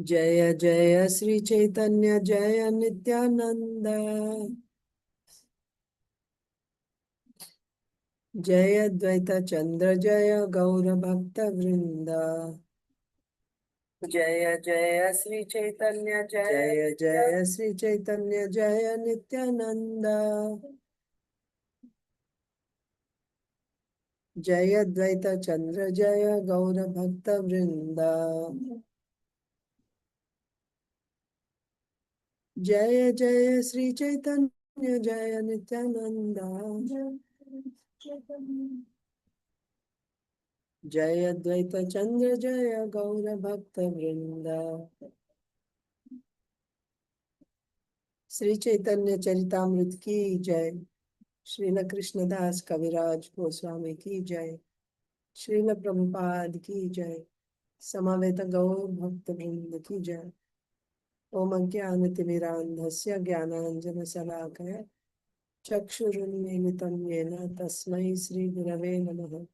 Jaya Jaya Sri Caitanya Jaya Nityananda Jaya Dvaita Chandra Jaya Gaura Bhakta Vrinda Jaya Jaya Sri Caitanya Jaya Jaya Sri Caitanya Jaya Nityananda Jaya Dvaita Chandra Jaya Gaura Bhakta Vrinda Jaya Jaya Sri Caitanya Jaya Nityananda Jaya Dvaita Chandra Jaya Gaura Bhakta Vrinda Sri Chaitanya Charitamrita ki jai, Srila Krishnadas Kaviraj Goswami ki jai, Srila Prabhupada ki jai, Samaveta Gaur Bhakta Vrinda ki jai. Om Ajnanatirmirandhasya Jnananjana Salakaya Chakshurunmilitam Yena Tasmai Sri Gurave Namaha.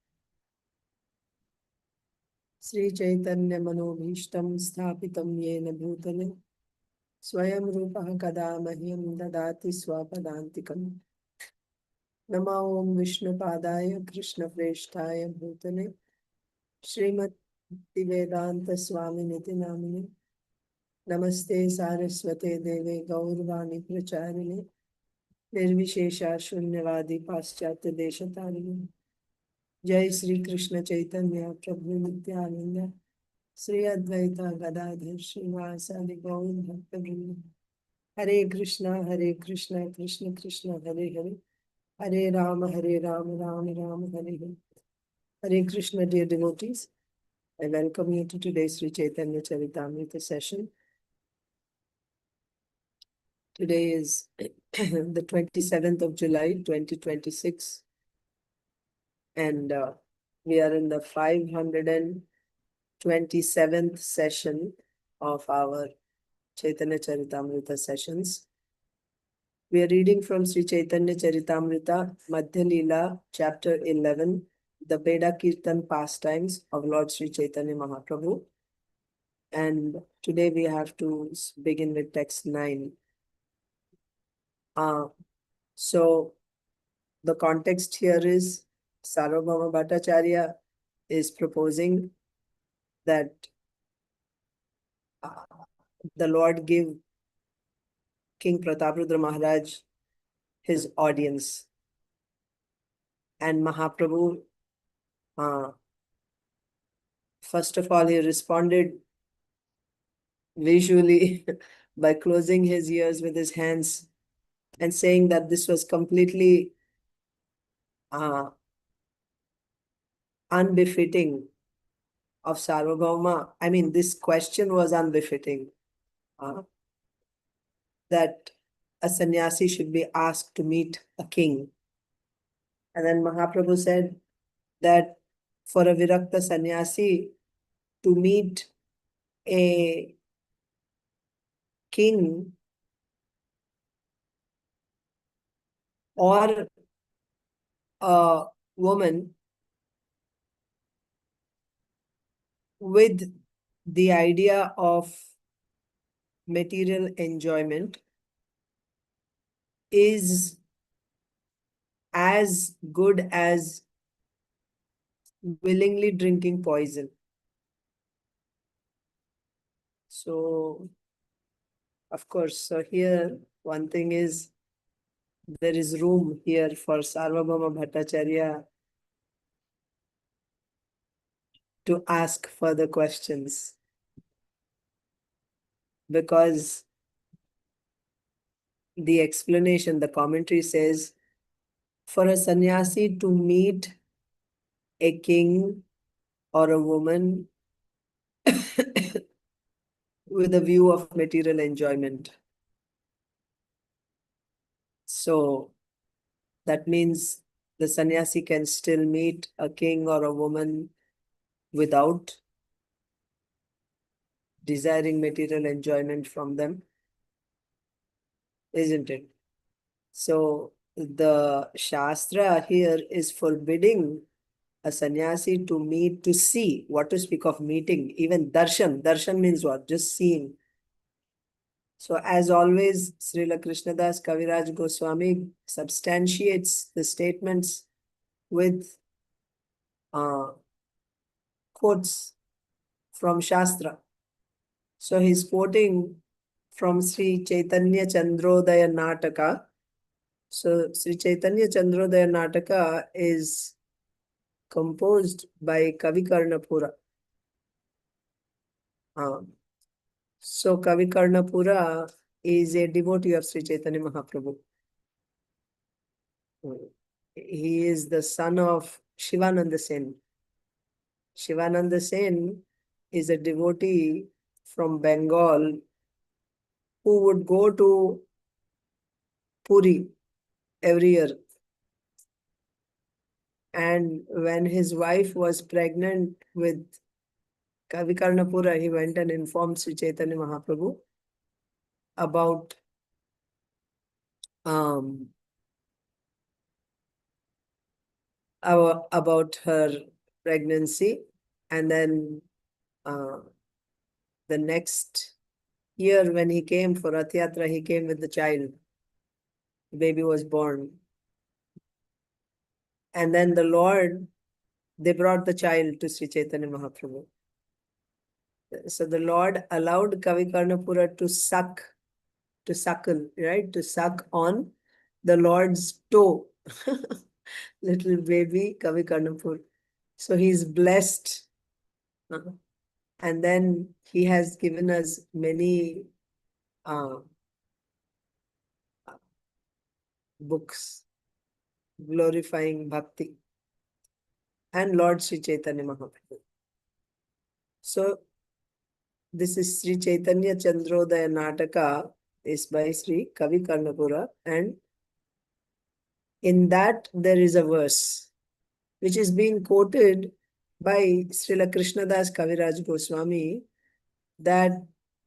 Sri Chaitanya Manobhishtam Sthapitam Yena Bhutale Swayam Rupaha Kada Mahyam Dadati Swapadantikam. Nama Om Vishnu Padaya Krishna Preshtaya Bhutale Srimati Vedanta Swami Niti Namine Namaste Saraswate Deve Gaurvani Pracharine Nirvishesha Shunyavadi Paschatya Deshatarine Jai Sri Krishna Chaitanya Prabhu Nityananda Sri Advaita Gadadhar Srivasadi Gaur Bhakta Vrinda Hare Krishna Krishna Krishna Hare Hare Hare Rama Rama Rama Hare Hare. Hare Krishna, dear devotees. I welcome you to today's Sri Chaitanya Charitamrita session. Today is the 27th of July, 2026. And we are in the 527th session of our Chaitanya Charitamrita sessions. We are reading from Sri Chaitanya Charitamrita, Madhya Leela, chapter 11, the Beḍā-kīrtana pastimes of Lord Sri Chaitanya Mahāprabhu. And today we have to begin with text 9. So the context here is Sārvabhauma Bhaṭṭācārya is proposing that the Lord give King Prataparudra Maharaj his audience. And Mahāprabhu, first of all, he responded visually by closing his ears with his hands and saying that this was completely unbefitting of Sārvabhauma. I mean, this question was unbefitting. That a sannyasi should be asked to meet a king. And then Mahāprabhu said that for a virakta sannyasi to meet a king or a woman with the idea of material enjoyment is as good as willingly drinking poison. So, of course, so here one thing is there is room here for Sārvabhauma Bhaṭṭācārya to ask further questions, because the explanation, the commentary says, for a sannyasi to meet a king or a woman with a view of material enjoyment. So that means the sannyasi can still meet a king or a woman without desiring material enjoyment from them, isn't it? So the Shastra here is forbidding a sannyasi to meet, to see, what to speak of meeting, even darshan. Darshan means what? Just seeing. So as always, Srila Krishnadas Kaviraj Goswami substantiates the statements with quotes from Shastra. So he's quoting from Sri Caitanya Chandrodaya Nataka. So Sri Caitanya Chandrodaya Nataka is composed by Kavi Karnapura. So Kavi Karnapura is a devotee of Sri Chaitanya Mahaprabhu. He is the son of Shivananda Sen. Shivananda Sen is a devotee from Bengal who would go to Puri every year. And when his wife was pregnant with Kavi Karnapura, he went and informed Sri Chaitanya Mahaprabhu about her pregnancy. And then the next year when he came for Rath Yatra, he came with the child. The baby was born. And then the Lord, they brought the child to Sri Chaitanya Mahaprabhu. So the Lord allowed Kavi Karnapura to suckle, right? To suck on the Lord's toe. Little baby Kavi Karnapura. So he's blessed. And then he has given us many books glorifying bhakti and Lord Sri Chaitanya Mahaprabhu. So this is Sri Caitanya Chandrodaya Nataka, is by Sri Kavi Karnapura, and in that there is a verse which is being quoted by Srila Krishnadas Kaviraj Goswami that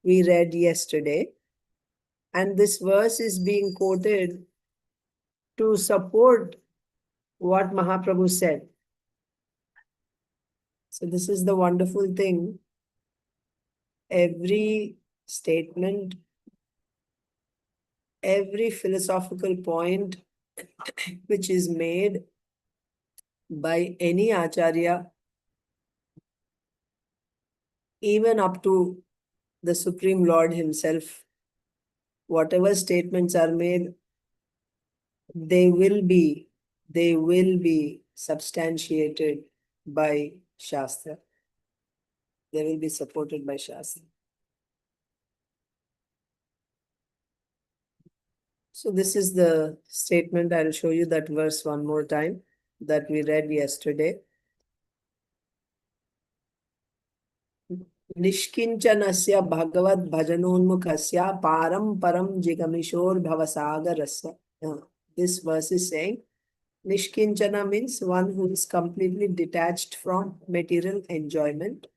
we read yesterday. And this verse is being quoted to support what Mahaprabhu said. So this is the wonderful thing. Every statement, every philosophical point which is made by any acharya, even up to the Supreme Lord himself, whatever statements are made, they will be substantiated by Shastra. They will be supported by Shastra. So this is the statement. I'll show you that verse one more time that we read yesterday. Nishkinchanasya bhagavad bhajanonmukasya param param jigamishor bhavasagarasya. This verse is saying Nishkinchana means one who is completely detached from material enjoyment,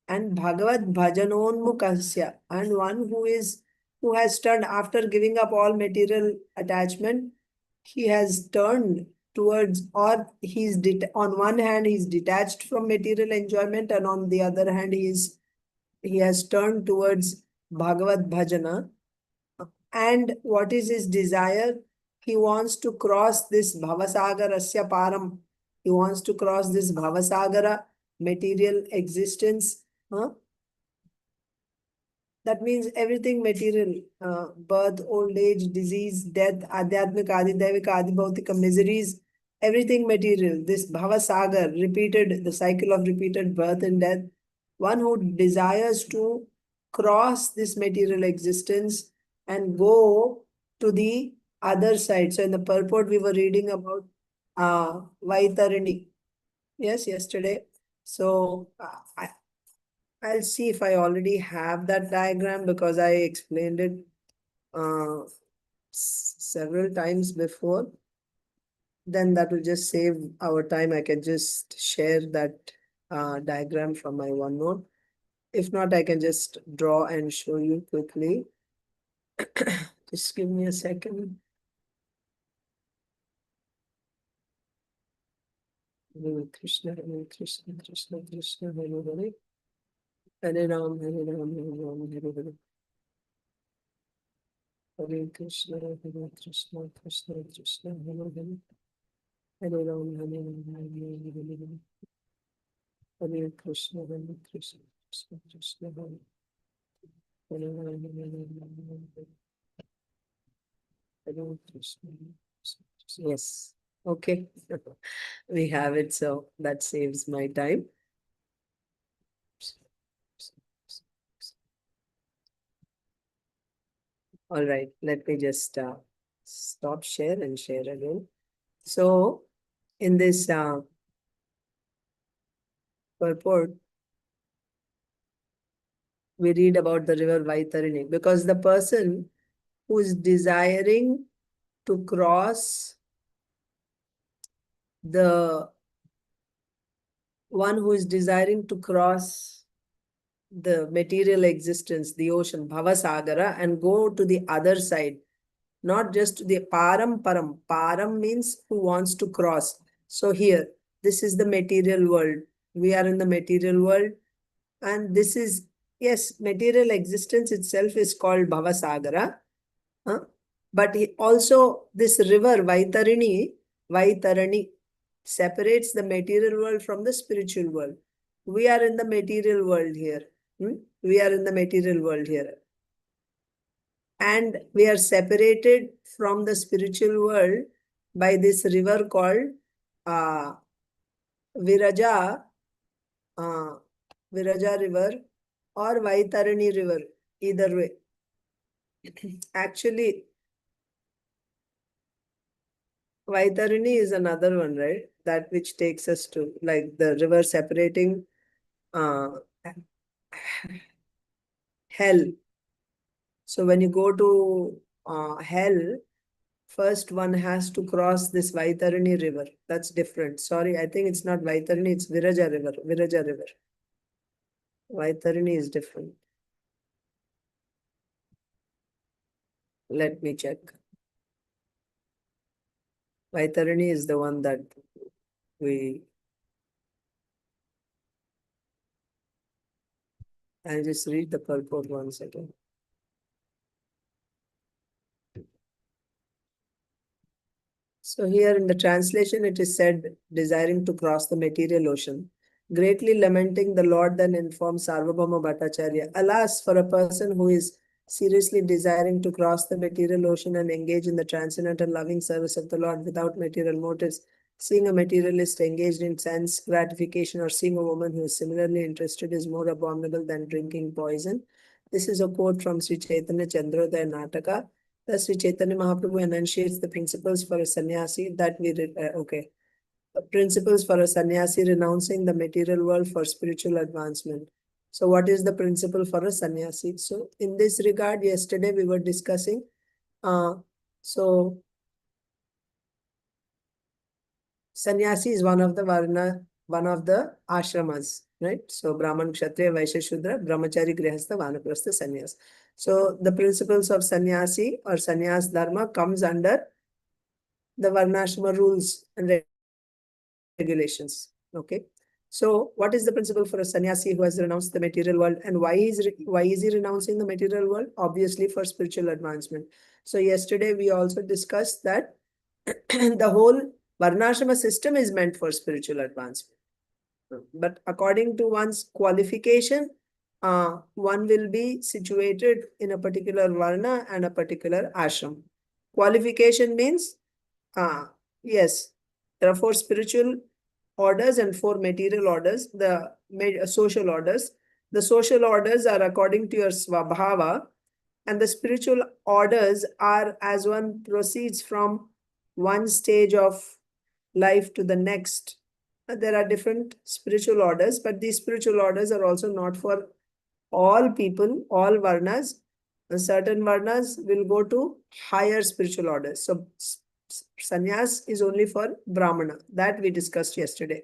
and Bhagavad Bhajanonmukasya, and one who has turned, after giving up all material attachment, he has turned towards, or on one hand he's detached from material enjoyment, and on the other hand he has turned towards Bhagavad Bhajana. And what is his desire? He wants to cross this Bhavasagarasya Param. He wants to cross this Bhavasagara, material existence. That means everything material, birth, old age, disease, death, adhyatmika, adidevika, adibhautika, miseries, everything material. This Bhavasagar, the cycle of repeated birth and death. One who desires to cross this material existence and go to the other side. So in the purport, we were reading about VAITARANI. Yes, yesterday. So I'll see if I already have that diagram, because I explained it several times before. Then that will just save our time. I can just share that diagram from my OneNote. If not, I can just draw and show you quickly. Just give me a second. Hare Krishna, Krishna Krishna, Hare Hare. Hare Ram, Hare Ram, Hare Ram, Hare Hare. Hare Krishna, Krishna Krishna, Hare Hare. Hare Ram, Hare Ram, Hare Ram, Hare Hare. Hare Krishna, Krishna Krishna, Hare Hare. Hare Krishna. Yes. Okay. We have it, so that saves my time. All right, let me just stop share and share again. So, in this purport, we read about the river VAITARANI, because the person who is desiring to cross the material existence, the ocean, Bhavasagara, and go to the other side, not just to the param. Param means who wants to cross. So here, this is the material world. We are in the material world, and this is, yes, material existence itself is called Bhavasagara. But also this river, Vaitarani, separates the material world from the spiritual world. We are in the material world here. We are in the material world here. And we are separated from the spiritual world by this river called VIRAJA river or Vaitarani river, either way. Actually, Vaitarani is another one, right? That which takes us to, like, the river separating hell. So when you go to hell, first one has to cross this Vaitarani river. That's different. Sorry, I think it's not Vaitarani, it's VIRAJA river. VIRAJA river. Vaitarani is different. Let me check. Vaitarani is the one that I'll just read the purport once again. So here in the translation, it is said, desiring to cross the material ocean. Greatly lamenting, the Lord then informed Sārvabhauma Bhaṭṭācārya, alas, for a person who is seriously desiring to cross the material ocean and engage in the transcendental loving service of the Lord without material motives, seeing a materialist engaged in sense gratification or seeing a woman who is similarly interested is more abominable than drinking poison. This is a quote from Sri Caitanya Chandrodaya Nataka. Thus, Sri Caitanya Mahāprabhu enunciates the principles for a sannyasi that we read. Principles for a sannyasi renouncing the material world for spiritual advancement. So what is the principle for a sannyasi? So in this regard, yesterday we were discussing, so sannyasi is one of the varna, one of the ashramas, right? So Brahman, Kshatriya, Vaishya, Shudra, Brahmachari, Grihastha, Vanaprastha, Sannyas. So the principles of sannyasi or sannyas dharma comes under the varnashrama rules and regulations. Okay. So what is the principle for a sannyasi who has renounced the material world, and why is he renouncing the material world? Obviously for spiritual advancement. So yesterday we also discussed that the whole varnashrama system is meant for spiritual advancement. But according to one's qualification, one will be situated in a particular varna and a particular ashram. Qualification means, yes, there are 4 spiritual orders and 4 material orders, the social orders. The social orders are according to your svabhava, and the spiritual orders are as one proceeds from one stage of life to the next. There are different spiritual orders, but these spiritual orders are also not for all people, all varnas. Certain varnas will go to higher spiritual orders. So sannyas is only for Brahmana. That we discussed yesterday.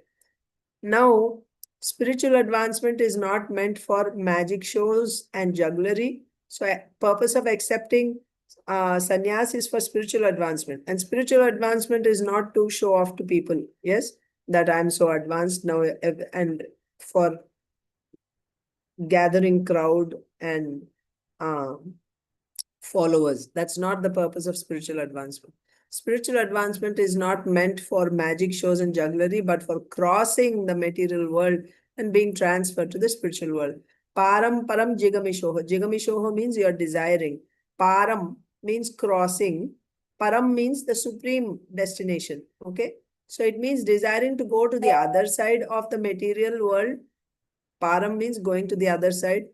Now, spiritual advancement is not meant for magic shows and jugglery. So purpose of accepting sannyas is for spiritual advancement. And spiritual advancement is not to show off to people. Yes, that I'm so advanced now, and for gathering crowd and followers. That's not the purpose of spiritual advancement. Spiritual advancement is not meant for magic shows and jugglery, but for crossing the material world and being transferred to the spiritual world. Param param jigamishoho. Jigamishoho means you are desiring. Param means crossing. Param means the supreme destination. Okay. So it means desiring to go to the other side of the material world. Param means going to the other side.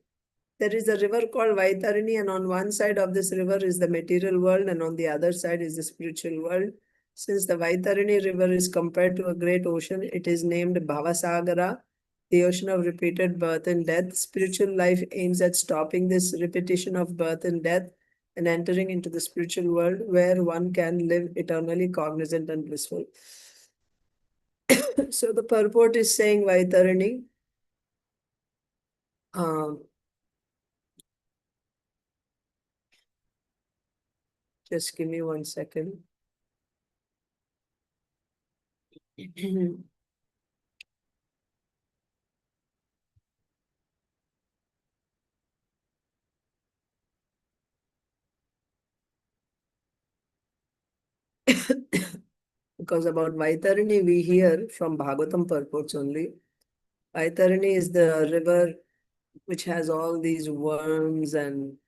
There is a river called VAITARANI, and on one side of this river is the material world, and on the other side is the spiritual world. Since the VAITARANI river is compared to a great ocean, it is named Bhavasagara, the ocean of repeated birth and death. Spiritual life aims at stopping this repetition of birth and death and entering into the spiritual world where one can live eternally cognizant and blissful. So the purport is saying VAITARANI. Just give me 1 second. Because about VAITARANI, we hear from Bhagavatam purports only. VAITARANI is the river which has all these worms and,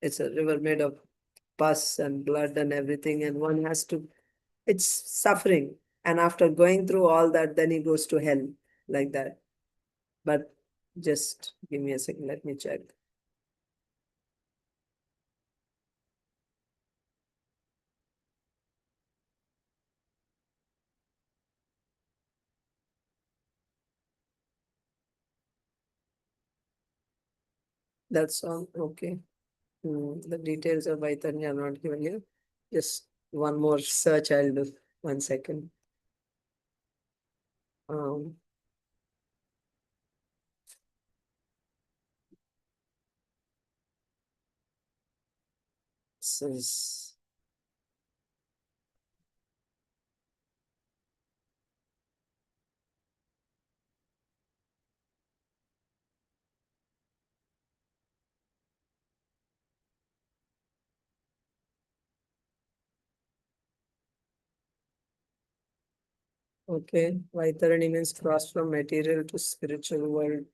it's a river made of pus and blood and everything. And one has to, it's suffering. And after going through all that, then he goes to hell like that. But just give me a second, let me check. That's all, okay. The details of Vaitanya are not given here. Just one more search I'll do. 1 second. This is okay. Vaitarani means cross from material to spiritual world.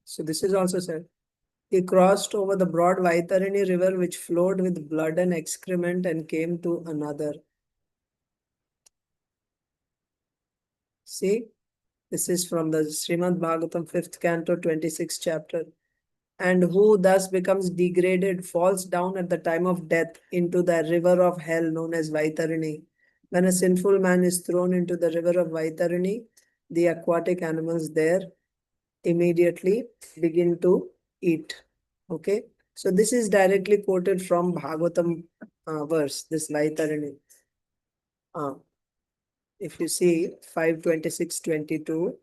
So this is also said. He crossed over the broad Vaitarani river which flowed with blood and excrement and came to another. See, this is from the Srimad Bhagavatam 5th canto 26th chapter. And who thus becomes degraded falls down at the time of death into the river of hell known as Vaitarani. When a sinful man is thrown into the river of Vaitarani, the aquatic animals there immediately begin to eat. Okay, so this is directly quoted from Bhagavatam verse, this Vaitarani. If you see 5:26:22,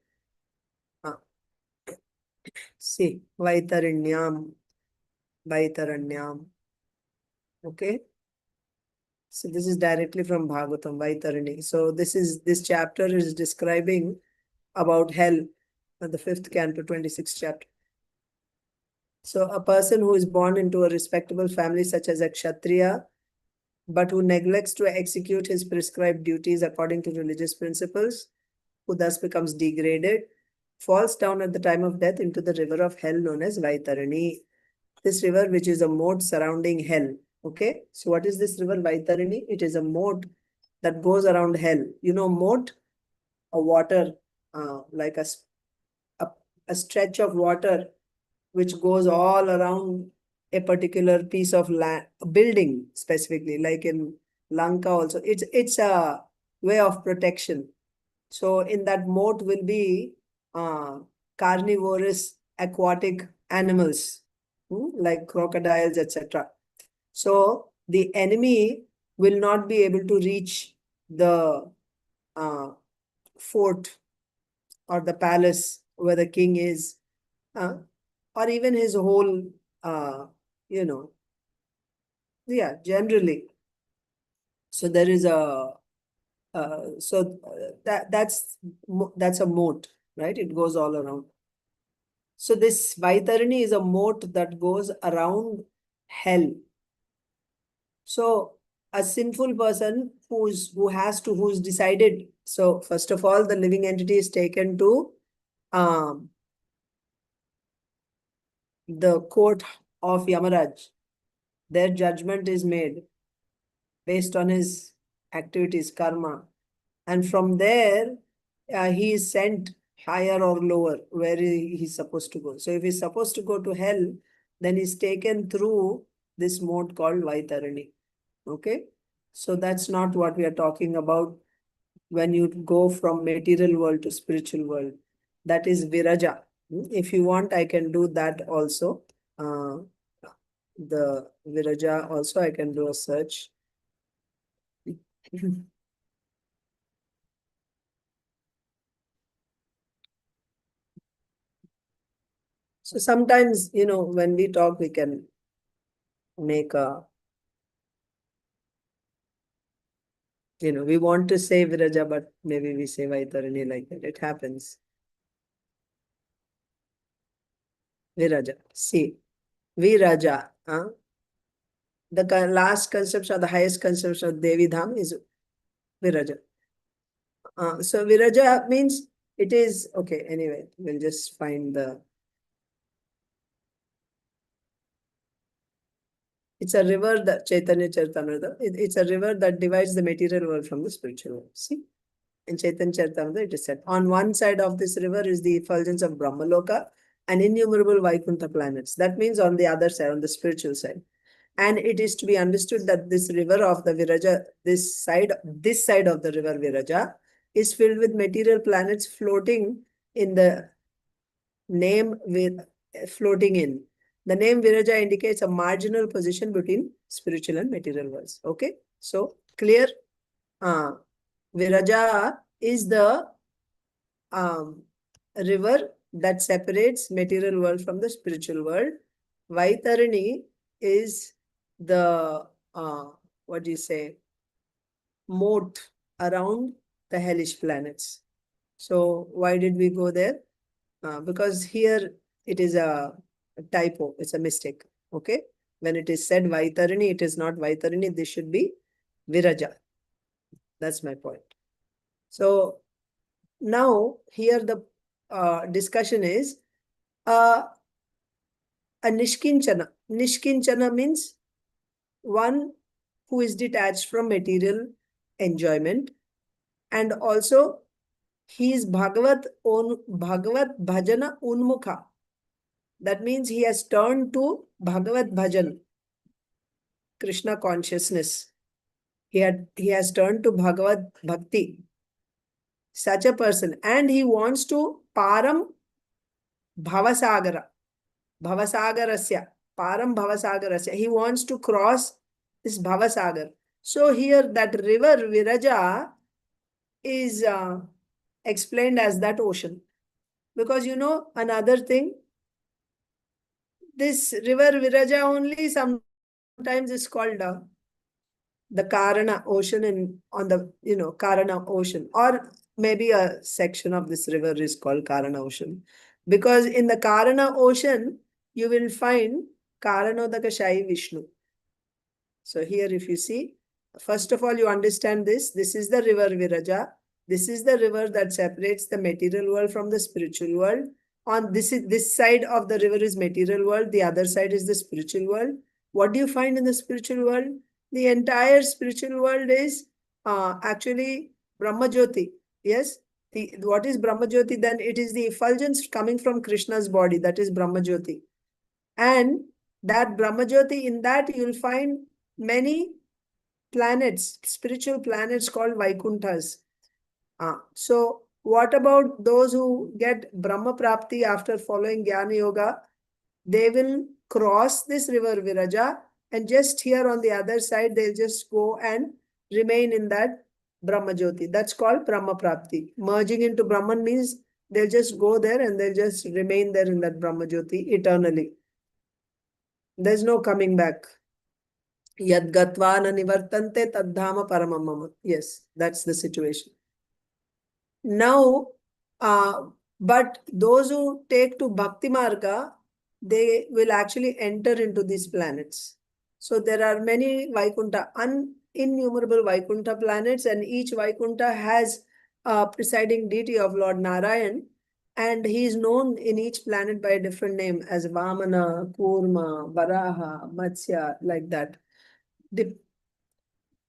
see Vaitaranyam, Vaitaranyam. Okay, so this is directly from Bhagavatam, Vaitarani. So this chapter is describing about hell, the 5th canto, 26th chapter. So a person who is born into a respectable family such as a Kshatriya, but who neglects to execute his prescribed duties according to religious principles, who thus becomes degraded, falls down at the time of death into the river of hell known as Vaitarani. This river, which is a moat surrounding hell. Okay, so what is this river Vaitarani? It is a moat that goes around hell. You know, moat, a water, like a stretch of water which goes all around a particular piece of land, a building specifically, like in Lanka also. It's a way of protection. So in that moat will be carnivorous aquatic animals, like crocodiles, etc. So the enemy will not be able to reach the fort or the palace where the king is, or even his whole, generally. So there is that's a moat, right? It goes all around. So this Vaitarani is a moat that goes around hell. So a sinful person who's decided. So first of all, the living entity is taken to the court of Yamaraj. Their judgment is made based on his activities, karma. And from there, he is sent higher or lower, where he's supposed to go. So if he's supposed to go to hell, then he's taken through this mode called Vaitarani. Okay? So that's not what we are talking about when you go from material world to spiritual world. That is Viraja. If you want, I can do that also. The Viraja also, I can do a search. So sometimes, when we talk, we can make we want to say Viraja, but maybe we say Vaitarani like that. It happens. Viraja. See, Viraja. The last conception or the highest conception of Devi Dham is Viraja. So Viraja means it is, okay, anyway, we'll just find it's a river that Caitanya Charitamrita. It's a river that divides the material world from the spiritual world. See, in Caitanya Charitamrita, it is said, on one side of this river is the effulgence of Brahmaloka and innumerable Vaikuntha planets. That means on the other side, on the spiritual side. And it is to be understood that this river of the Viraja, this side of the river Viraja, is filled with material planets floating in the name with floating in. The name Viraja indicates a marginal position between spiritual and material worlds. Okay, so clear. Viraja is the river that separates material world from the spiritual world. Vaitarani is the moat around the hellish planets. So why did we go there? Because here it is a typo, it's a mistake. Okay, when it is said Vaitarani, it is not Vaitarani, this should be Viraja. That's my point. So now here the discussion is a Nishkinchana. Nishkinchana means one who is detached from material enjoyment, and also he is Bhagavat Bhajana Unmukha. That means he has turned to Bhagavat Bhajan, Krishna consciousness. He has turned to Bhagavat Bhakti. Such a person, and he wants to Param Bhavasagara. Bhavasagarasya. Param Bhavasagarasya. He wants to cross this Bhavasagar. So here that river Viraja is explained as that ocean. Because another thing, this river Viraja only sometimes is called the Karana ocean on the Karana ocean, or maybe a section of this river is called Karana ocean. Because in the Karana ocean, you will find Karanodakashayi Vishnu. So here if you see, first of all, you understand this. This is the river Viraja. This is the river that separates the material world from the spiritual world. On this side of the river is material world. The other side is the spiritual world. What do you find in the spiritual world? The entire spiritual world is actually Brahma Jyoti. Yes. What is Brahma Jyoti? Then it is the effulgence coming from Krishna's body. That is Brahma Jyoti. And that Brahma Jyoti, in that you will find many planets, spiritual planets called Vaikunthas. So what about those who get Brahma Prapti after following Jnana Yoga? They will cross this river Viraja, and just here on the other side, they'll just go and remain in that Brahma Jyoti. That's called Brahma Prapti. Merging into Brahman means they'll just go there and they'll just remain there in that Brahma Jyoti eternally. There's no coming back. Yad gatva na nivartante tadhama paramam mama. Yes, that's the situation. Now, but those who take to Bhakti Marga, they will actually enter into these planets. So there are many Vaikuntha, innumerable Vaikuntha planets, and each Vaikuntha has a presiding deity of Lord Narayan, and he is known in each planet by a different name as Vamana, Kurma, Varaha, Matsya, like that.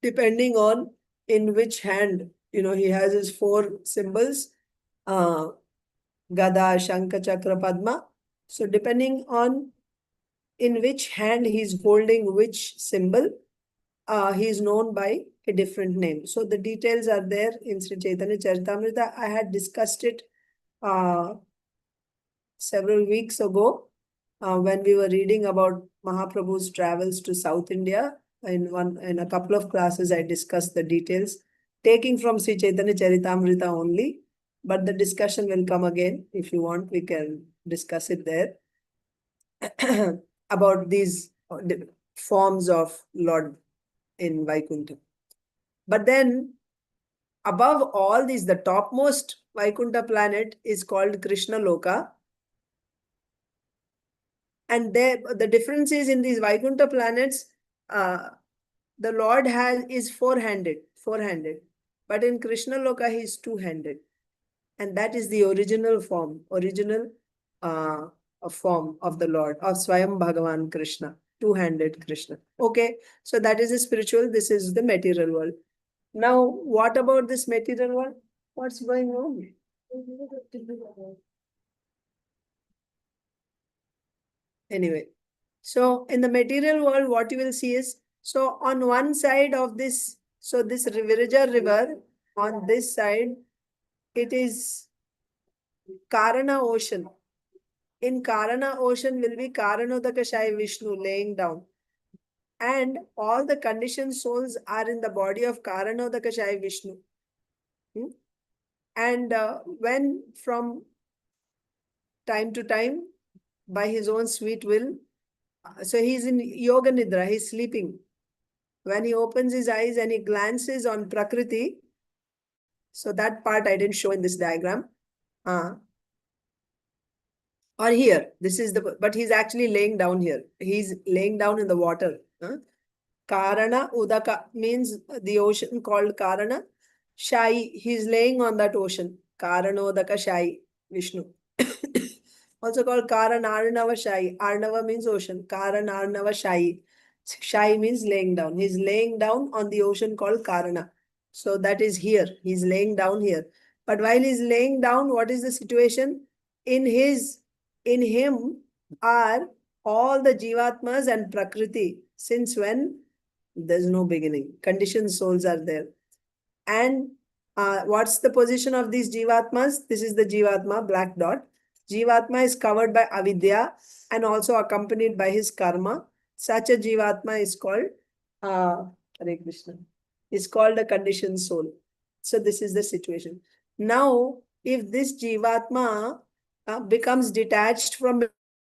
Depending on in which hand, he has his 4 symbols, Gada, Shankha, Chakra, Padma. So depending on in which hand he's holding which symbol, he is known by a different name. So the details are there in Sri Chaitanya Charitamrita. I had discussed it several weeks ago when we were reading about Mahaprabhu's travels to South India. In a couple of classes, I discussed the details, taking from Sri Chaitanya Charitamrita only. But the discussion will come again. If you want, we can discuss it there about these forms of Lord in Vaikuntha. But then, above all these, the topmost Vaikuntha planet is called Krishna Loka. And the difference is in these Vaikuntha planets, the Lord is four-handed. But in Krishna Loka, he is two-handed. And that is the original form of the Lord, of Swayam Bhagavan Krishna, two-handed Krishna. Okay, so that is the spiritual, this is the material world. Now, what about this material world? What's going on? Anyway, so in the material world, what you will see is, so on one side of this, so this Viraja river, on this side, it is Karana ocean. In Karana ocean will be Karanodakashaya Vishnu laying down. And all the conditioned souls are in the body of Karanodakashaya Vishnu. And when from time to time, by his own sweet will, so he's in Yoga Nidra, he's sleeping. When he opens his eyes and he glances on Prakriti, so that part I didn't show in this diagram. Or here, this is but he's actually laying down here. He's laying down in the water. Karana Udaka means the ocean called Karana. Shai, he's laying on that ocean. Karanodaka Shai, Vishnu. Also called Karanarnavasayyi. Arnava means ocean. Karanarnavasayyi. Shai means laying down. He's laying down on the ocean called Karana. So that is here. He's laying down here. But while he's laying down, what is the situation? In him are all the Jivatmas and Prakriti. Since when? There's no beginning. Conditioned souls are there. And what's the position of these Jivatmas? This is the Jivatma, black dot. Jivatma is covered by avidya and also accompanied by his karma. Such a Jivatma is called Hare Krishna. Is called a conditioned soul. So this is the situation. Now, if this Jivatma becomes detached from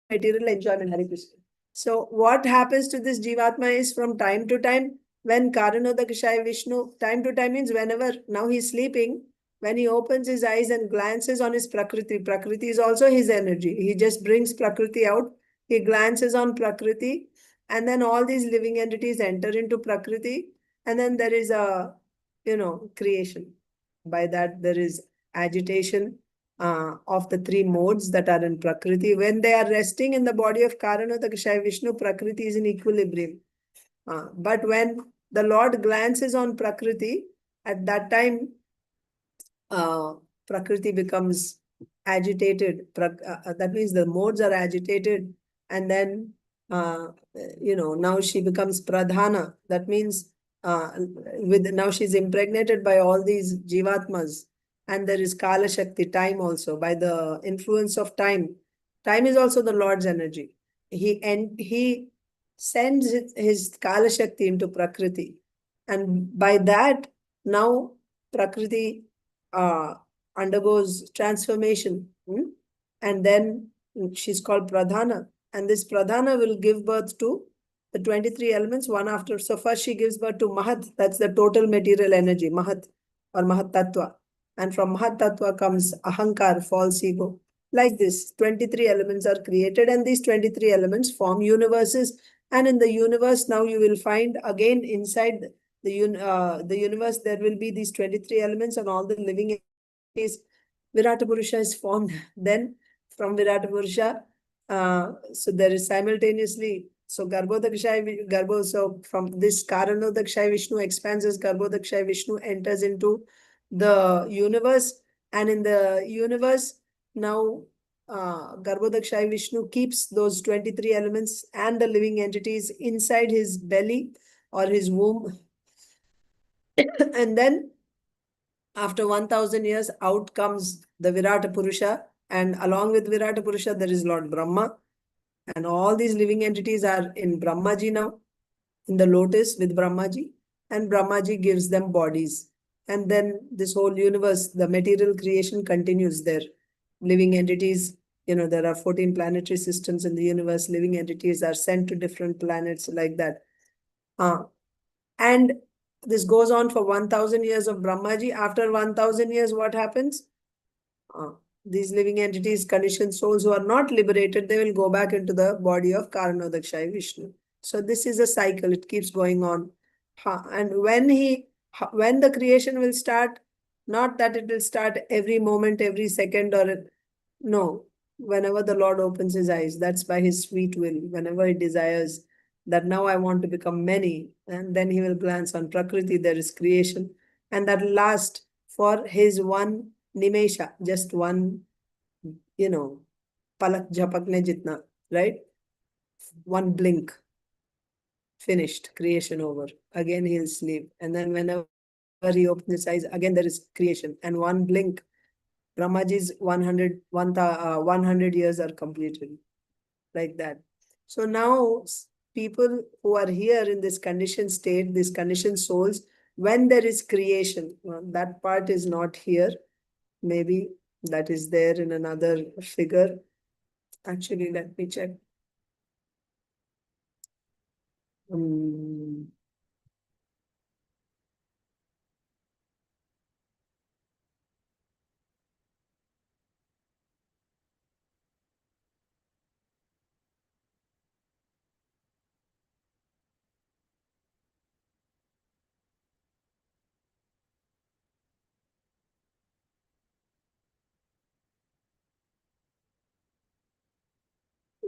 material enjoyment, Hare Krishna. So what happens to this Jivatma is from time to time, when Karanodakashaya Vishnu, time to time means whenever, now he's sleeping, when he opens his eyes and glances on his Prakriti, Prakriti is also his energy. He just brings Prakriti out. He glances on Prakriti, and then all these living entities enter into Prakriti, and then there is a, creation. By that, there is agitation of the 3 modes that are in Prakriti. When they are resting in the body of Karanodakashaya Vishnu, Prakriti is in equilibrium. But when the Lord glances on Prakriti, at that time, Prakriti becomes agitated. That means the modes are agitated, and then, now she becomes Pradhana. That means now she's impregnated by all these jivatmas, and there is Kala Shakti, time also. By the influence of time, time is also the Lord's energy. He sends his Kala Shakti into Prakriti, and by that now Prakriti undergoes transformation, and then she's called Pradhana, and this Pradhana will give birth to the 23 elements one after. So first she gives birth to Mahat, that's the total material energy, Mahat or Mahat Tattva. And from Mahat Tattva comes Ahankar, false ego. Like this, 23 elements are created, and these 23 elements form universes. And in the universe, now you will find again inside the universe, there will be these 23 elements and all the living entities. Virata Purusha is formed. Then from Virata Purusha, so there is simultaneously, so so from this Karanodakshaya Vishnu expands as Garbhodakshaya Vishnu enters into the universe, and in the universe now Garbhodakshaya Vishnu keeps those 23 elements and the living entities inside his belly or his womb. And then after 1000 years, out comes the Virata Purusha, and along with Virata Purusha, there is Lord Brahma. And all these living entities are in Brahmaji now, in the lotus with Brahmaji, and Brahmaji gives them bodies. And then this whole universe, the material creation continues there. Living entities, there are 14 planetary systems in the universe. Living entities are sent to different planets like that. And this goes on for 1000 years of Brahmaji. After 1000 years, what happens? These living entities, conditioned souls who are not liberated, they will go back into the body of Karanodakshaya Vishnu. So this is a cycle, it keeps going on. And when the creation will start, not that it will start every moment, every second, or no, whenever the Lord opens his eyes, that's by his sweet will, whenever he desires that now I want to become many, and then he will glance on Prakriti, there is creation, and that will last for his one nimesha, just one, palak jhapakne jitna, right? One blink, finished, creation over. Again he'll sleep, and then whenever he opens his eyes, again there is creation, and one blink, Brahmaji's 100 years are completed, like that. So now people who are here in this conditioned state, these conditioned souls, when there is creation, that part is not here. Maybe that is there in another figure. Actually, let me check.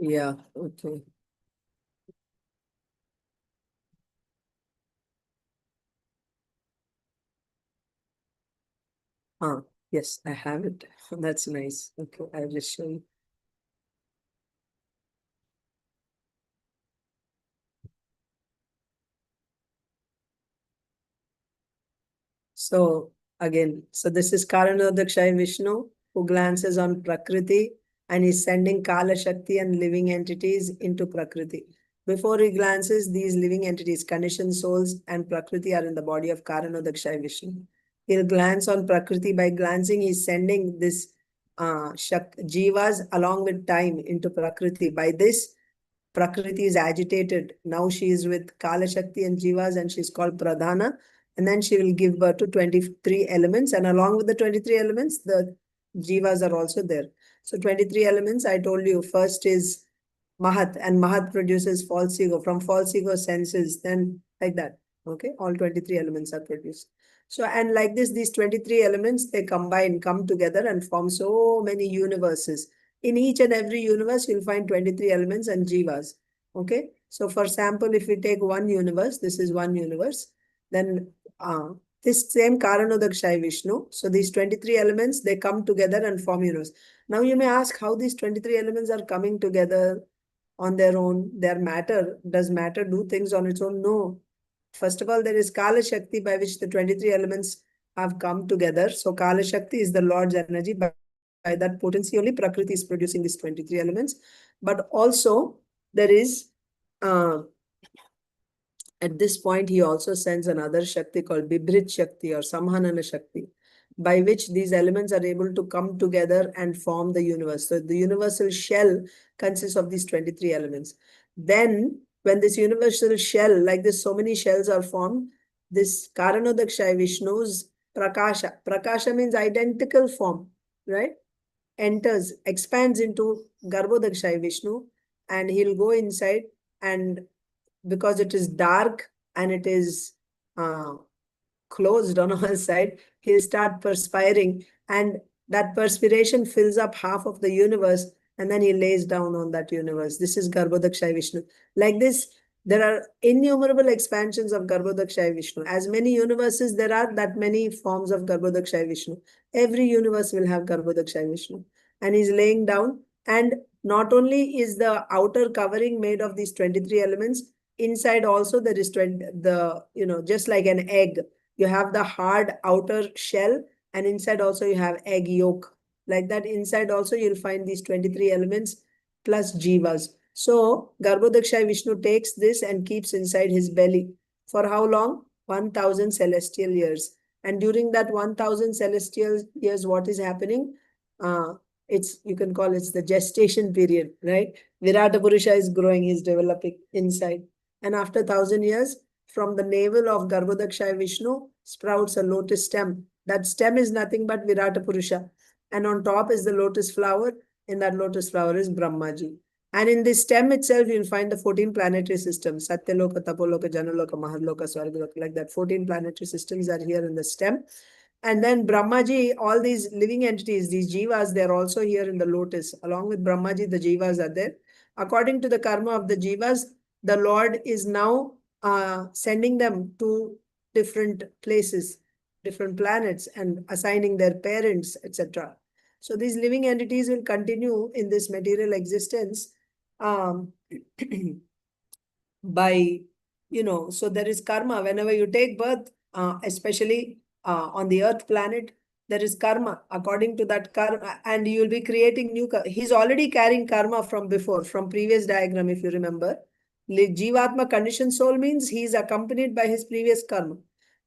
Yeah, okay. Yes, I have it. That's nice. Okay, I'll just show you. So again, so this is Karanodakshaya Vishnu who glances on Prakriti and is sending Kala Shakti and living entities into Prakriti. Before he glances, these living entities, conditioned souls and Prakriti are in the body of Karanodakshaya Vishnu. He'll glance on Prakriti. By glancing, he's sending this jivas along with time into Prakriti. By this, Prakriti is agitated. Now she is with Kala Shakti and jivas, and she's called Pradhana. And then she will give birth to 23 elements. And along with the 23 elements, the jivas are also there. So 23 elements, I told you, first is Mahat, and Mahat produces false ego. From false ego senses, then like that. Okay, all 23 elements are produced. So, and like this, these 23 elements, they combine, come together and form so many universes. In each and every universe, you'll find 23 elements and jivas. Okay, so for example, if we take one universe, this is one universe, then this same Karanodakshaya Vishnu. So these 23 elements, they come together and form universe. Now you may ask how these 23 elements are coming together on their own. Their matter, does matter do things on its own? No. First of all, there is Kala Shakti, by which the 23 elements have come together. So Kala Shakti is the Lord's energy. By that potency only, Prakriti is producing these 23 elements. But also there is, at this point, he also sends another Shakti called Bibrit Shakti or Samhanana Shakti, by which these elements are able to come together and form the universe. So the universal shell consists of these 23 elements. Then when this universal shell, like this, so many shells are formed, this Karanodakshaya Vishnu's Prakasha. Prakasha means identical form, right? Enters, expands into Garbhodakshaya Vishnu, and he'll go inside, and because it is dark and it is closed on one side, he'll start perspiring, and that perspiration fills up half of the universe, and then he lays down on that universe. This is Garbhodakshaya Vishnu. Like this, there are innumerable expansions of Garbhodakshaya Vishnu. As many universes there are, that many forms of Garbhodakshaya Vishnu. Every universe will have Garbhodakshaya Vishnu. And he's laying down, and not only is the outer covering made of these 23 elements, inside also there is just like an egg. You have the hard outer shell, and inside also you have egg yolk. Like that, inside also you'll find these 23 elements plus jivas. So Garbhodakshaya Vishnu takes this and keeps inside his belly. For how long? 1000 celestial years. And during that 1000 celestial years, what is happening? You can call it the gestation period, right? Virata Purusha is growing, he's developing inside. And after 1000 years, from the navel of Garbhodakshaya Vishnu sprouts a lotus stem. That stem is nothing but Virata Purusha. And on top is the lotus flower. In that lotus flower is Brahmaji. And in this stem itself, you'll find the 14 planetary systems. Satyaloka, Tapoloka, Janaloka, Maharloka, Sārvabhauma, like that. 14 planetary systems are here in the stem. And then Brahmaji, all these living entities, these jivas, they're also here in the lotus. Along with Brahmaji, the jivas are there. According to the karma of the jivas, the Lord is now sending them to different places, different planets, and assigning their parents, etc. So these living entities will continue in this material existence by, so there is karma. Whenever you take birth, especially on the earth planet, there is karma. According to that karma, and you will be creating new karma. He's already carrying karma from before, from previous diagram, if you remember. Jivatma conditioned soul means he is accompanied by his previous karma.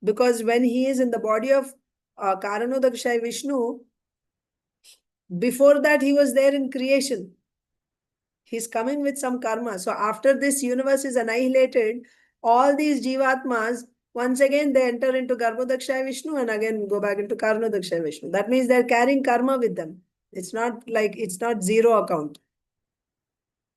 Because when he is in the body of Karanodakshaya Vishnu, before that he was there in creation. He's coming with some karma. So after this universe is annihilated, all these jivatmas, once again they enter into Garbhodakshaya Vishnu and again go back into Karanodakshaya Vishnu. That means they're carrying karma with them. It's not zero account.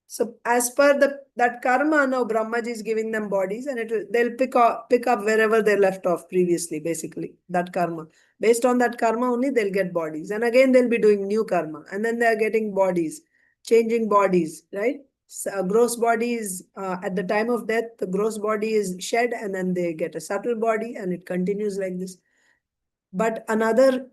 So as per that karma, now Brahmaji is giving them bodies, and they'll pick up wherever they left off previously, basically, that karma. Based on that karma only, they'll get bodies. And again, they'll be doing new karma. And then they're getting bodies, changing bodies, right? So, gross body is, at the time of death, the gross body is shed, and then they get a subtle body, and it continues like this. But another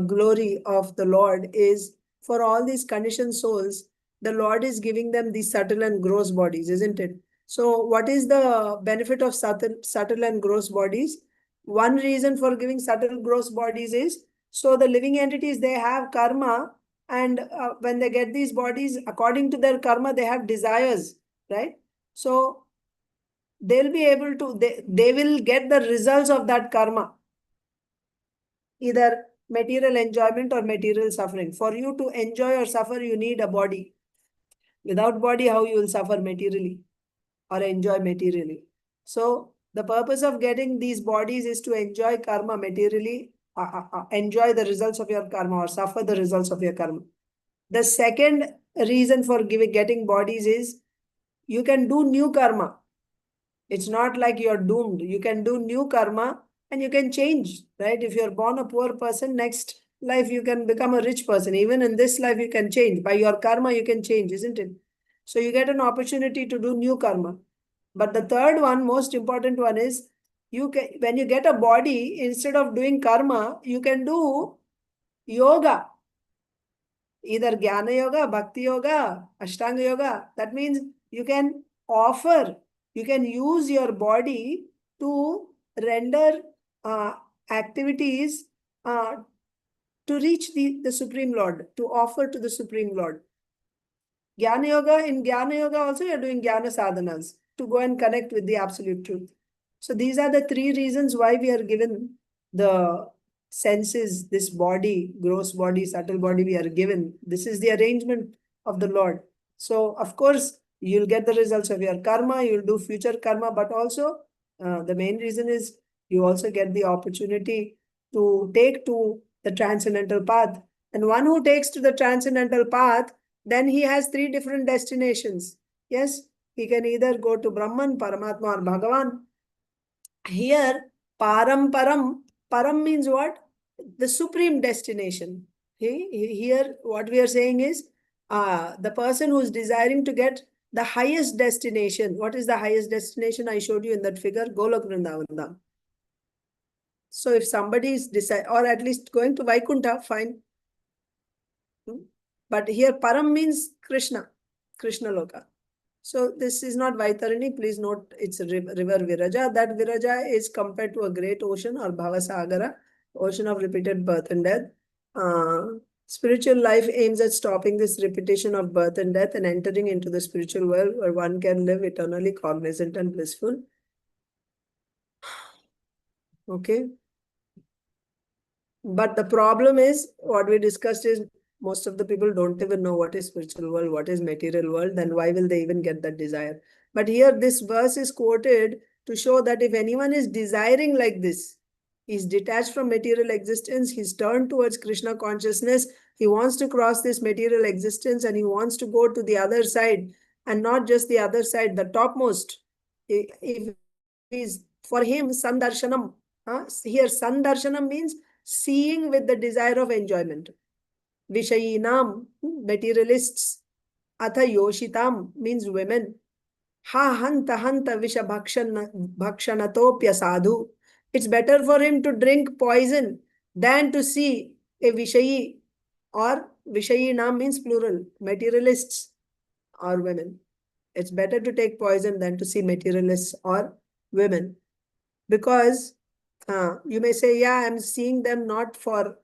glory of the Lord is, for all these conditioned souls, the Lord is giving them these subtle and gross bodies, isn't it? So what is the benefit of subtle and gross bodies? One reason for giving subtle gross bodies is, so the living entities, they have karma, and when they get these bodies, according to their karma, they have desires, right? So they'll be able to, they will get the results of that karma. Either material enjoyment or material suffering. For you to enjoy or suffer, you need a body. Without body, how you will suffer materially or enjoy materially? So the purpose of getting these bodies is to enjoy karma materially, enjoy the results of your karma or suffer the results of your karma. The second reason for getting bodies is, you can do new karma. It's not like you're doomed. You can do new karma and you can change, right? If you're born a poor person, next life you can become a rich person. Even in this life you can change. By your karma you can change, isn't it? So you get an opportunity to do new karma. But the third one, most important one is, when you get a body, instead of doing karma, you can do yoga. Either Jnana Yoga, Bhakti Yoga, Ashtanga Yoga. That means you can use your body to render activities to reach the Supreme Lord, to offer to the Supreme Lord. Jnana Yoga, in Jnana Yoga also you are doing Jnana sadhanas to go and connect with the absolute truth. So these are the three reasons why we are given the senses, this body, gross body, subtle body we are given. This is the arrangement of the Lord. So of course, you'll get the results of your karma, you'll do future karma, but also the main reason is you also get the opportunity to take to the transcendental path. And one who takes to the transcendental path, then he has three different destinations. Yes, he can either go to Brahman, Paramatma, or Bhagavan. Here, Param means what? The supreme destination. Here, what we are saying is, the person who is desiring to get the highest destination. What is the highest destination? I showed you in that figure, Golok Vrindavan. So if somebody is or at least going to Vaikuntha, fine. But here Param means Krishna Loka. So this is not Vaitarani. Please note it's a river Viraja. That Viraja is compared to a great ocean or Bhavasagara, ocean of repeated birth and death. Spiritual life aims at stopping this repetition of birth and death and entering into the spiritual world where one can live eternally cognizant and blissful. Okay. But the problem is, what we discussed is, most of the people don't even know what is spiritual world, what is material world, then why will they even get that desire? But here this verse is quoted to show that if anyone is desiring like this, he's detached from material existence, he's turned towards Krishna consciousness, he wants to cross this material existence and he wants to go to the other side, and not just the other side, the topmost. If is for him, Sandarshanam. Here Sandarshanam means seeing with the desire of enjoyment. Vishayinam, materialists. Atha Yoshitam means women. Ha hanta hanta visha bhakshanatopya sadhu. It's better for him to drink poison than to see a Vishayi, or Vishayinam means plural, materialists or women. It's better to take poison than to see materialists or women. Because you may say, yeah, I'm seeing them not for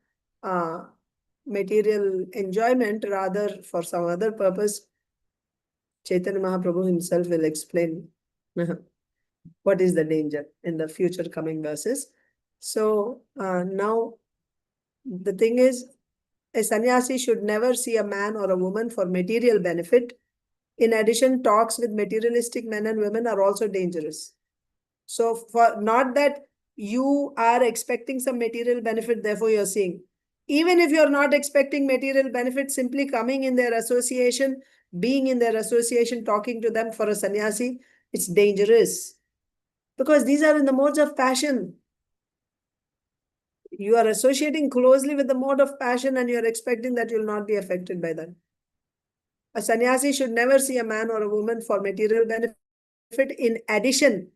material enjoyment, rather for some other purpose. Chaitanya Mahaprabhu himself will explain what is the danger in the future coming verses. So now the thing is, a sannyasi should never see a man or a woman for material benefit. In addition, talks with materialistic men and women are also dangerous. So for not that you are expecting some material benefit, therefore you're seeing. Even if you're not expecting material benefit, simply coming in their association, being in their association, talking to them for a sannyasi, it's dangerous. Because these are in the modes of passion. You are associating closely with the mode of passion and you're expecting that you'll not be affected by that. A sannyasi should never see a man or a woman for material benefit. In addition,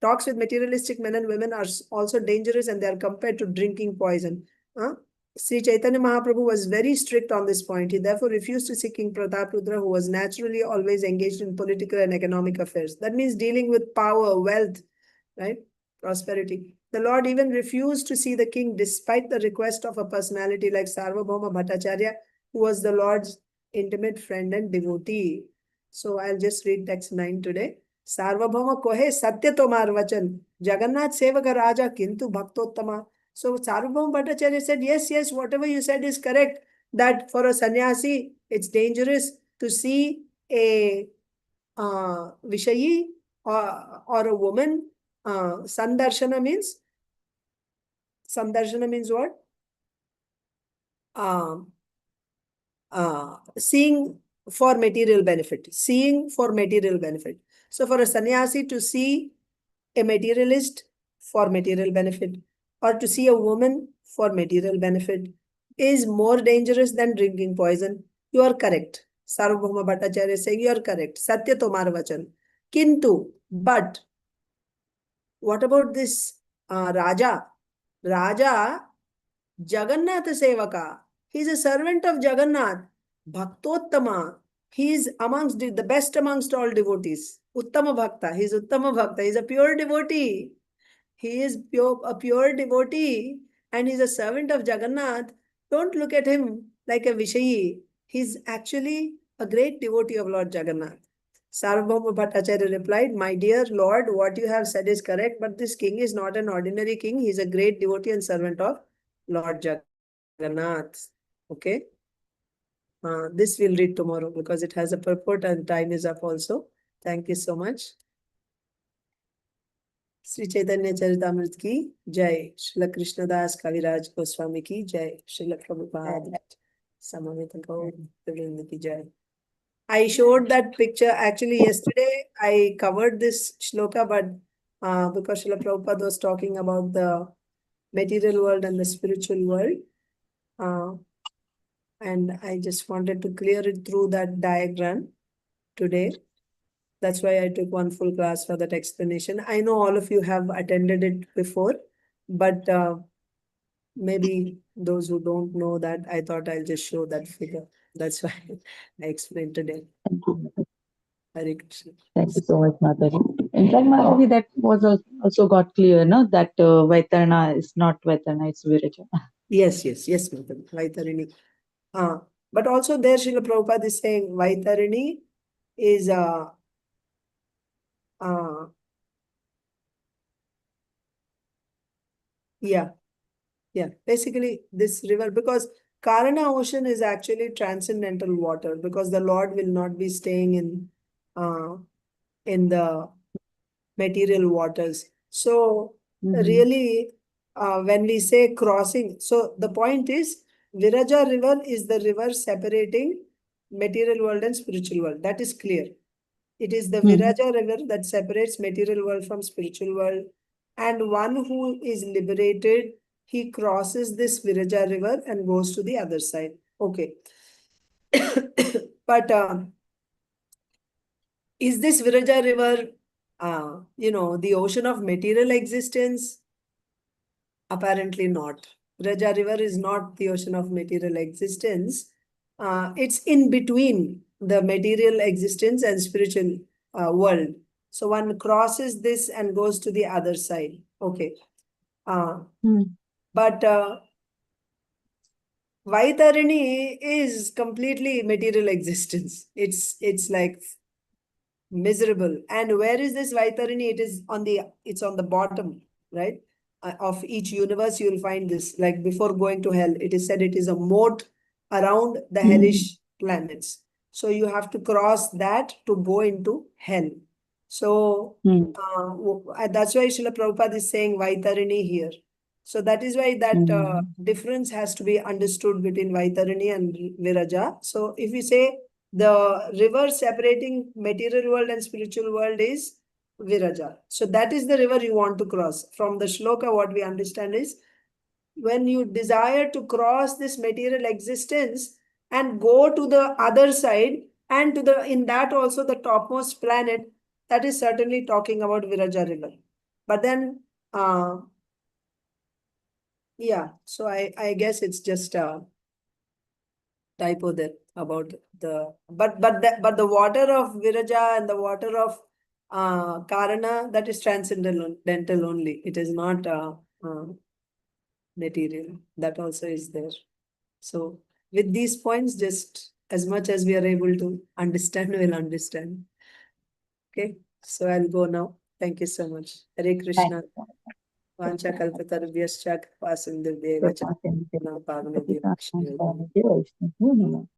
talks with materialistic men and women are also dangerous, and they are compared to drinking poison. Sri Chaitanya Mahaprabhu was very strict on this point. He therefore refused to see King Prataparudra, who was naturally always engaged in political and economic affairs. That means dealing with power, wealth, right? Prosperity. The Lord even refused to see the king despite the request of a personality like Sārvabhauma Bhaṭṭācārya, who was the Lord's intimate friend and devotee. So I'll just read text 9 today. Sārvabhauma kahe satya tomāra vacana, jagannātha-sevaka rājā, kintu bhaktottama. So Sārvabhauma Bhaṭṭācārya said, yes, whatever you said is correct, that for a sannyasi, it's dangerous to see a Vishayi or a woman. Sandarshana means what? Seeing for material benefit. Seeing for material benefit. So for a sannyasi to see a materialist for material benefit, or to see a woman for material benefit, is more dangerous than drinking poison. You are correct. Sārvabhauma Bhaṭṭācārya is saying you are correct. Satya tomāra vacana. Kintu, but what about this Rājā? Rājā, jagannātha-sevaka. He is a servant of Jagannath. Bhaktottama. He is amongst the best amongst all devotees. Uttama bhakta. He is Uttama bhakta. He is a pure devotee. he is a pure devotee and he's a servant of Jagannath, don't look at him like a Vishayi. He's actually a great devotee of Lord Jagannath. Sārvabhauma Bhaṭṭācārya replied, my dear Lord, what you have said is correct, but this king is not an ordinary king. He's a great devotee and servant of Lord Jagannath. Okay. This we'll read tomorrow because it has a purport and time is up also. Thank you so much. Sri Caitanya Charitamrita ki Jai. Srila Krishnadas Kaviraj Goswami ki Jai. Srila Prabhupada Samaveta Gaur ki Jai. I showed that picture actually yesterday. I covered this shloka, but because Srila Prabhupada was talking about the material world and the spiritual world, and I just wanted to clear it through that diagram today. That's why I took one full class for that explanation. I know all of you have attended it before, but maybe those who don't know that, I thought I'll just show that figure. That's why I explained today. Thank you. Hare Krishna. Thank you so much, Mataji. In fact, Mataji, that was also got clear, no? That Vaitarana is not Vaitarana, it's Viraja. Yes, Madam. Vaitarini. But also there, Srila Prabhupada is saying Vaitarini is basically this river, because Karana ocean is actually transcendental water, because the Lord will not be staying in the material waters. So really, when we say crossing, so the point is Viraja river is the river separating material world and spiritual world. That is clear. It is the Viraja river that separates material world from spiritual world. And one who is liberated, he crosses this Viraja river and goes to the other side. Okay. But is this Viraja river, the ocean of material existence? Apparently not. Viraja river is not the ocean of material existence. It's in between the material existence and spiritual world. So one crosses this and goes to the other side. Okay. But Vaitarani is completely material existence. It's like miserable. And where is this Vaitarani? It's on the bottom, right? Of each universe, you will find this. Like before going to hell, it is said it is a moat around the hellish planets. So you have to cross that to go into hell. So that's why Srila Prabhupada is saying Vaitarani here. So that is why that difference has to be understood between Vaitarani and Viraja. So if we say the river separating material world and spiritual world is Viraja. So that is the river you want to cross. From the shloka, what we understand is when you desire to cross this material existence and go to the other side, and in that also the topmost planet, that is certainly talking about Viraja river. But then so I guess it's just a typo there about but the water of Viraja and the water of Karana, that is transcendental only. It is not material. That also is there. So with these points, just as much as we are able to understand, we'll understand. Okay, so I'll go now. Thank you so much. Hare Krishna. Vancha kalpatarubhyascha kripasindhubhyeva cha.